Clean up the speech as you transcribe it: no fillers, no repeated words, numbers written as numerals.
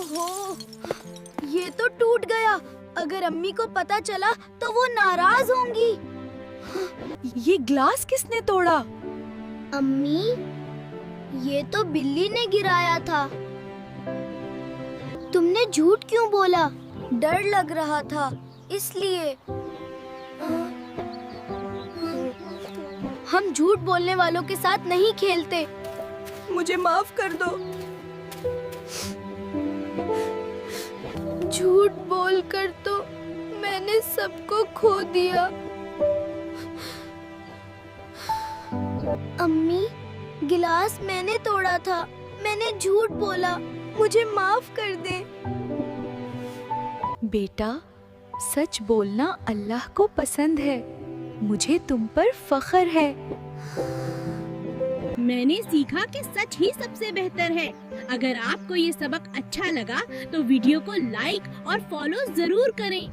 ओहो, ये तो टूट गया। अगर अम्मी को पता चला तो वो नाराज होंगी। یہ گلاس کس نے توڑا؟ अम्मी, ये तो बिल्ली ने गिराया था। तुमने झूठ क्यों बोला? डर लग रहा था इसलिए। हम झूठ बोलने वालों के साथ नहीं खेलते। مجھے معاف کر دو۔ झूठ बोल कर तो मैंने सबको खो दिया। अम्मी, गिलास मैंने तोड़ा था, मैंने झूठ बोला, मुझे माफ कर दे। بیٹا، سچ بولنا اللہ کو پسند ہے، مجھے تم پر فخر ہے۔ میں نے سیکھا کہ سچ ہی سب سے بہتر ہے۔ اگر آپ کو یہ سبق اچھا لگا تو ویڈیو کو لائک اور فالو ضرور کریں۔